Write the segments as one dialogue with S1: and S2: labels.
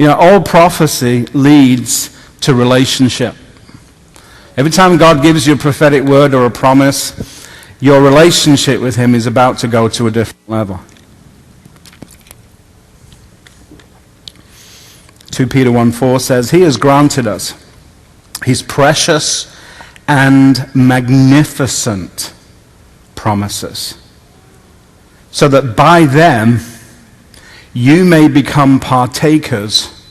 S1: All prophecy leads to relationship. Every time God gives you a prophetic word or a promise, your relationship with him is about to go to a different level. 2 Peter 1:4 says, he has granted us his precious and magnificent promises, so that by them you may become partakers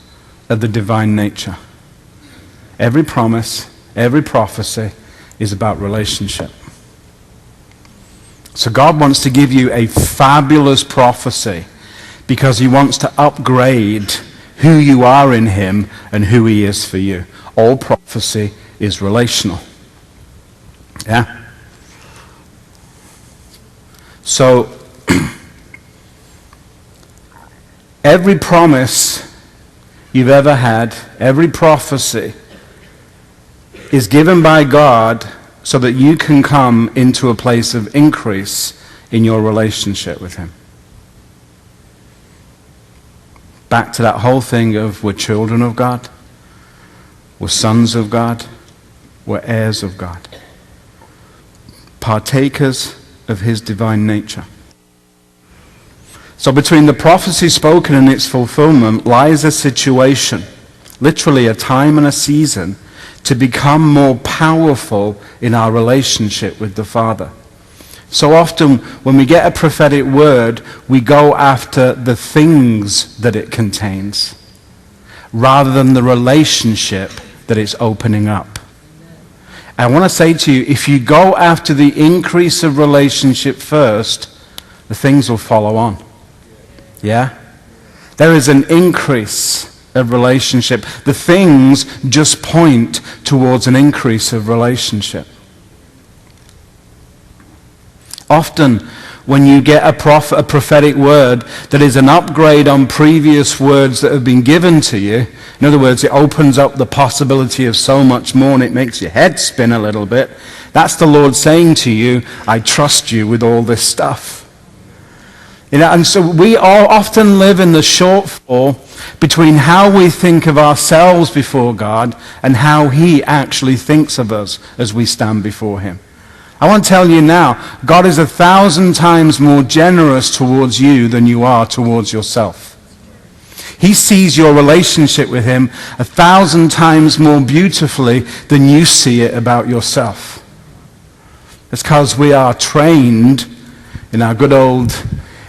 S1: of the divine nature. Every promise, every prophecy is about relationship. So God wants to give you a fabulous prophecy because he wants to upgrade who you are in him and who he is for you. All prophecy is relational. Yeah? So, every promise you've ever had, every prophecy is given by God so that you can come into a place of increase in your relationship with him. Back to that whole thing of we're children of God, we're sons of God, we're heirs of God, partakers of his divine nature. So between the prophecy spoken and its fulfillment lies a situation, literally a time and a season, to become more powerful in our relationship with the Father. So often when we get a prophetic word, we go after the things that it contains, rather than the relationship that it's opening up. I want to say to you, if you go after the increase of relationship first, the things will follow on. Yeah? There is an increase of relationship. The things just point towards an increase of relationship. Often, when you get a prophetic word that is an upgrade on previous words that have been given to you, in other words, it opens up the possibility of so much more and it makes your head spin a little bit, that's the Lord saying to you, I trust you with all this stuff. And so we all often live in the shortfall between how we think of ourselves before God and how he actually thinks of us as we stand before him. I want to tell you now, God is 1,000 times more generous towards you than you are towards yourself. He sees your relationship with him 1,000 times more beautifully than you see it about yourself. It's because we are trained in our good old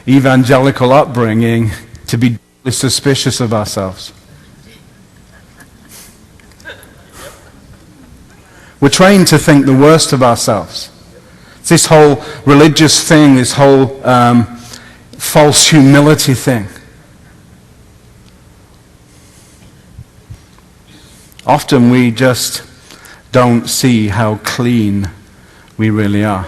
S1: evangelical upbringing to be suspicious of ourselves. We're trained to think the worst of ourselves. It's this whole religious thing, this whole false humility thing. Often we just don't see how clean we really are.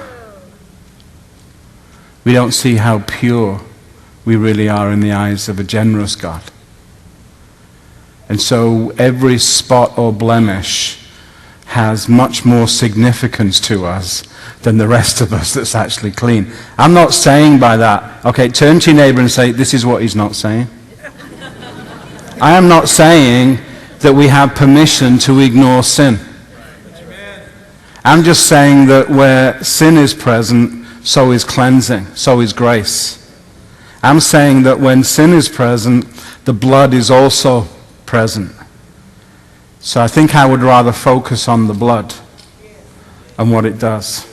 S1: We don't see how pure we really are in the eyes of a generous God. And so every spot or blemish has much more significance to us than the rest of us that's actually clean. I'm not saying by that, okay, turn to your neighbor and say, this is what he's not saying. I am not saying that we have permission to ignore sin. I'm just saying that where sin is present, so is cleansing, so is grace. I'm saying that when sin is present, the blood is also present. So I think I would rather focus on the blood and what it does.